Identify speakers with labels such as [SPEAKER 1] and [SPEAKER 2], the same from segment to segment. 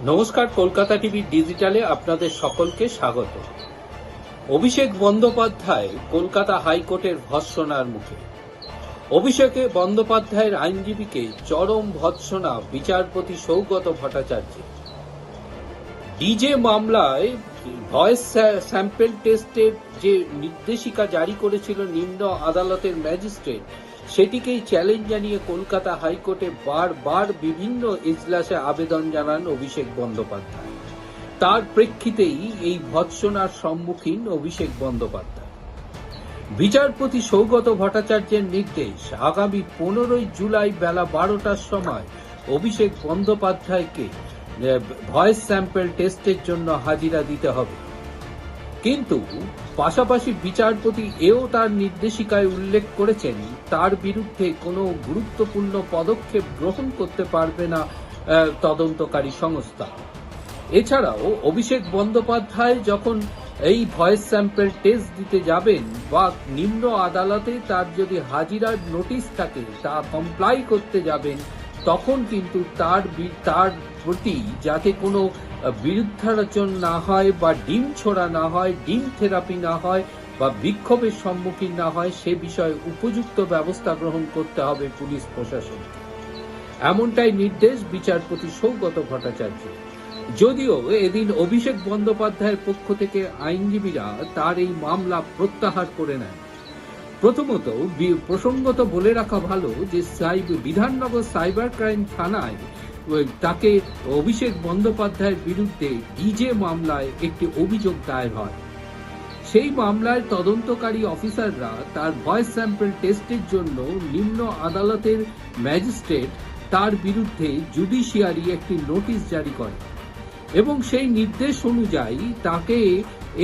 [SPEAKER 1] নমস্কার, কলকাতা টিভি ডিজিটালে আপনাদের সকলকে স্বাগত। অভিষেক বন্দ্যোপাধ্যায় কলকাতা হাইকোর্টের ভর্ৎসনার মুখে। অভিষেক বন্দ্যোপাধ্যায়ের আইনজীবীকে চরম ভর্ৎসনা বিচারপতি সৌগত ভট্টাচার্য। ডিজে মামলায় ভয়েস স্যাম্পল টেস্টের যে নির্দেশিকা জারি করেছিল নিম্ন আদালতের ম্যাজিস্ট্রেট, সেটিকেই চ্যালেঞ্জ জানিয়ে কলকাতা হাইকোর্টে বারবার বিভিন্ন এজলাসে আবেদন জানান অভিষেক বন্দ্যোপাধ্যায়। তার প্রেক্ষিতেই এই ভর্ৎসনার সম্মুখীন অভিষেক বন্দ্যোপাধ্যায়। বিচারপতি সৌগত ভট্টাচার্যের নির্দেশ, আগামী 15 জুলাই বেলা 12টার সময় অভিষেক বন্দ্যোপাধ্যায়কে ভয়েস স্যাম্পল টেস্টের জন্য হাজিরা দিতে হবে। কিন্তু পাশাপাশি বিচারপতি এও তার নির্দেশিকায় উল্লেখ করেছেন তার বিরুদ্ধে কোনো গুরুত্বপূর্ণ পদক্ষেপ গ্রহণ করতে পারবে না তদন্তকারী সংস্থা। এছাড়াও অভিষেক বন্দ্যোপাধ্যায় যখন এই ভয়েস স্যাম্পল টেস্ট দিতে যাবেন বা নিম্ন আদালতে তার যদি হাজিরার নোটিশ থাকে তা কমপ্লাই করতে যাবেন, তখন কিন্তু তার প্রতি যাতে কোনো বিরুদ্ধাচরণ না হয় বা ডিম ছোড়া না হয়, ডিম থেরাপি না হয় বা বিক্ষোভের সম্মুখীন না হয়, সে বিষয়ে উপযুক্ত ব্যবস্থা গ্রহণ করতে হবে পুলিশ প্রশাসনকে। এমনটাই নির্দেশ বিচারপতি সৌগত ভট্টাচার্য। যদিও এদিন অভিষেক বন্দ্যোপাধ্যায়ের পক্ষ থেকে আইনজীবীরা তার এই মামলা প্রত্যাহার করে নেন। প্রথমত প্রসঙ্গত বলে রাখা ভালো যে বিধাননগর সাইবার ক্রাইম থানায় তাকে অভিষেক বন্দ্যোপাধ্যায়ের বিরুদ্ধে ডিজে মামলায় একটি অভিযোগ দায়ের হয়। সেই মামলায় তদন্তকারী অফিসাররা তার ভয়েস স্যাম্পল টেস্টের জন্য নিম্ন আদালতের ম্যাজিস্ট্রেট তার বিরুদ্ধে জুডিশিয়ারি একটি নোটিশ জারি করে এবং সেই নির্দেশ অনুযায়ী তাকে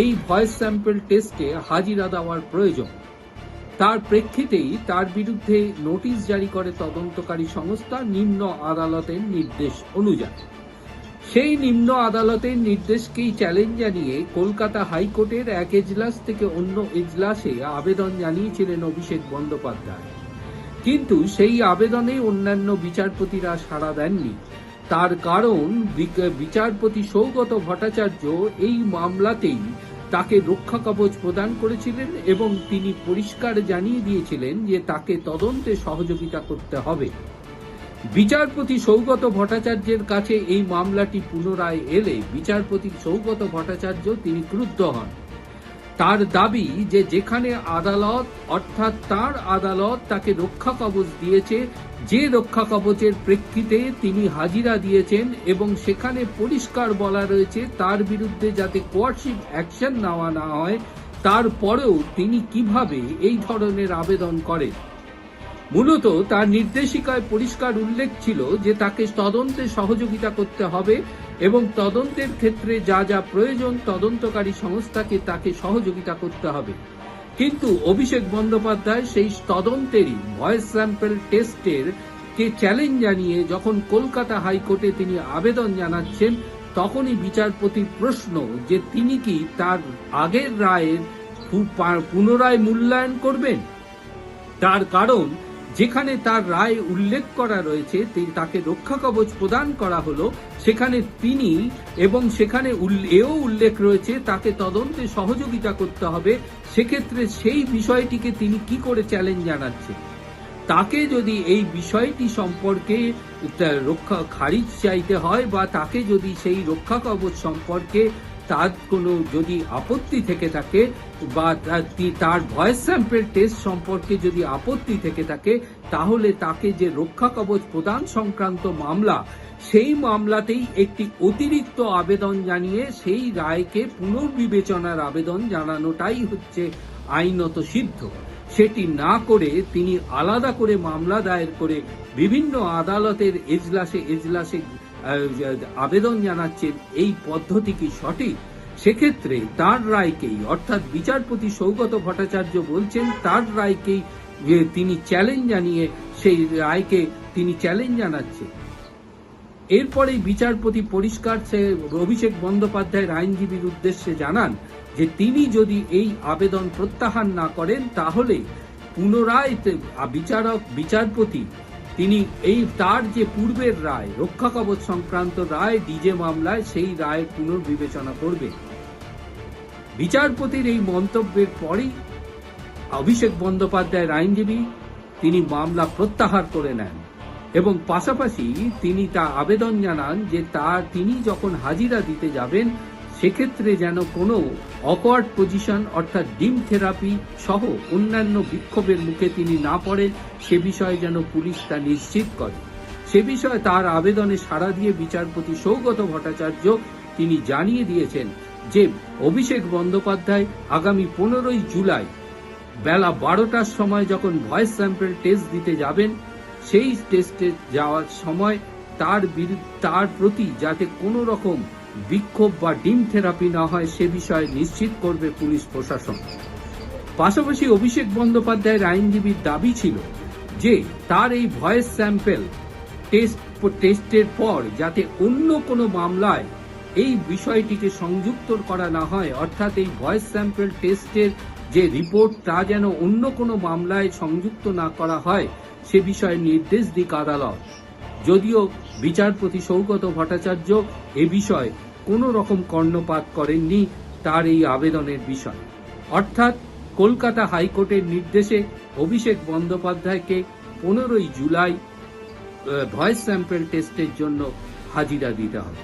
[SPEAKER 1] এই ভয়েস স্যাম্পল টেস্টে হাজিরা দেওয়ার প্রয়োজন। তার প্রেক্ষিতেই তার বিরুদ্ধে নোটিশ জারি করে তদন্তকারী সংস্থা নিম্ন আদালতের নির্দেশ অনুযায়ী। সেই নিম্ন আদালতের নির্দেশকেই চ্যালেঞ্জ জানিয়ে কলকাতা হাইকোর্টের এক এজলাস থেকে অন্য এজলাসে আবেদন জানিয়েছিলেন অভিষেক বন্দ্যোপাধ্যায়। কিন্তু সেই আবেদনে অন্যান্য বিচারপতিরা সাড়া দেননি। তার কারণ বিচারপতি সৌগত ভট্টাচার্য এই মামলাতেই তাকে রক্ষা কবচ প্রদান করেছিলেন এবং তিনি পরিষ্কার জানিয়ে দিয়েছিলেন যে তাকে তদন্তে সহযোগিতা করতে হবে। বিচারপতি সৌগত ভট্টাচার্যের কাছে এই মামলাটি পুনরায় এলে বিচারপতি সৌগত ভট্টাচার্য তিনি ক্রুদ্ধ হন। তার দাবি যে যেখানে আদালত অর্থাৎ তার আদালত তাকে রক্ষা কবচ দিয়েছে, যে রক্ষা কবচের প্রেক্ষিতে তিনি হাজিরা দিয়েছেন এবং সেখানে পরিষ্কার বলা রয়েছে তার বিরুদ্ধে যাতে কোয়ার্সিভ অ্যাকশন নেওয়া না হয়, তারপরেও তিনি কিভাবে এই ধরনের আবেদন করেন। মূলত তার নির্দেশিকায় পরিষ্কার উল্লেখ ছিল যে তাকে তদন্তে সহযোগিতা করতে হবে এবং তদন্তের ক্ষেত্রে যা যা প্রয়োজন তদন্তকারী সংস্থাকে তাকে সহযোগিতা করতে হবে। কিন্তু অভিষেক বন্দ্যোপাধ্যায় সেই তদন্তেরই ভয়েস স্যাম্পল টেস্টের কে চ্যালেঞ্জ জানিয়ে যখন কলকাতা হাইকোর্টে তিনি আবেদন জানাচ্ছেন, তখনই বিচারপতির প্রশ্ন যে তিনি কি তার আগের রায়ের পুনরায় মূল্যায়ন করবেন। তার কারণ যেখানে তার রায় উল্লেখ করা রয়েছে তাকে রক্ষা কবচ প্রদান করা হলো, সেখানে তিনি এবং সেখানে এও উল্লেখ রয়েছে তাকে তদন্তে সহযোগিতা করতে হবে। সেক্ষেত্রে সেই বিষয়টিকে তিনি কি করে চ্যালেঞ্জ জানাচ্ছেন? তাকে যদি এই বিষয়টি সম্পর্কে রক্ষা খারিজ চাইতে হয় বা তাকে যদি সেই রক্ষা কবচ সম্পর্কে তার কোনো যদি আপত্তি থেকে থাকে বা তার ভয়েস স্যাম্পল টেস্ট সম্পর্কে যদি আপত্তি থেকে থাকে, তাহলে তাকে যে রক্ষা কবচ প্রদান সংক্রান্ত মামলা, সেই মামলাতেই একটি অতিরিক্ত আবেদন জানিয়ে সেই রায়কে পুনর্বিবেচনার আবেদন জানানোটাই হচ্ছে আইনত সিদ্ধ। সেটি না করে তিনি আলাদা করে মামলা দায়ের করে বিভিন্ন আদালতের এজলাসে আবেদন জানাচ্ছেন, এই পদ্ধতি কি সঠিক? সেক্ষেত্রে তার রায়কেই অর্থাৎ বিচারপতি সৌগত ভট্টাচার্য বলছেন তার রায়কেই তিনি চ্যালেঞ্জ জানিয়ে সেই রায়কে তিনি চ্যালেঞ্জ জানাচ্ছেন। এরপরে বিচারপতি পরিষ্কার অভিষেক বন্দ্যোপাধ্যায়ের আইনজীবীর উদ্দেশ্যে জানান যে তিনি যদি এই আবেদন প্রত্যাহার না করেন তাহলে পুনরায় বিচারপতি তিনি তার যে পূর্বের রায়, রক্ষা কবচ সংক্রান্ত রায় ডিজে মামলায়, সেই রায় পুনর্বিবেচনা করবে। বিচারপতির এই মন্তব্যের পরেই অভিষেক বন্দ্যোপাধ্যায়ের আইনজীবী তিনি মামলা প্রত্যাহার করে নেন এবং পাশাপাশি তিনি তা আবেদন জানান যে তিনি যখন হাজিরা দিতে যাবেন সেক্ষেত্রে যেন কোনো অকওয়ার্ড পজিশন অর্থাৎ ডিম থেরাপি সহ অন্যান্য বিক্ষোভের মুখে তিনি না পড়েন, সে বিষয়ে যেন পুলিশ তা নিশ্চিত করে। সে বিষয়ে তার আবেদনে সাড়া দিয়ে বিচারপতি সৌগত ভট্টাচার্য তিনি জানিয়ে দিয়েছেন যে অভিষেক বন্দ্যোপাধ্যায় আগামী 15ই জুলাই বেলা 12টার সময় যখন ভয়েস স্যাম্পল টেস্ট দিতে যাবেন, সেই টেস্টে যাওয়ার সময় তার প্রতি যাতে কোনো রকম বিক্ষোভ বা ডিম থেরাপি না হয় সে বিষয়ে নিশ্চিত করবে পুলিশ প্রশাসন। পাশাপাশি অভিষেক বন্দ্যোপাধ্যায়ের আইনজীবীর দাবি ছিল যে তার এই ভয়েস স্যাম্পল টেস্টের পর যাতে অন্য কোনো মামলায় এই বিষয়টিকে সংযুক্ত করা না হয়, অর্থাৎ এই ভয়েস স্যাম্পল টেস্টের যে রিপোর্ট তা যেন অন্য কোনো মামলায় সংযুক্ত না করা হয় সে বিষয়ে নির্দেশ দিক আদালত। যদিও বিচারপতি সৌগত ভট্টাচার্য এ বিষয়ে কোনো রকম কর্ণপাত করেননি তার এই আবেদনের বিষয়, অর্থাৎ কলকাতা হাইকোর্টের নির্দেশে অভিষেক বন্দ্যোপাধ্যায়কে 15ই জুলাই ভয়েস স্যাম্পল টেস্টের জন্য হাজিরা দিতে হবে।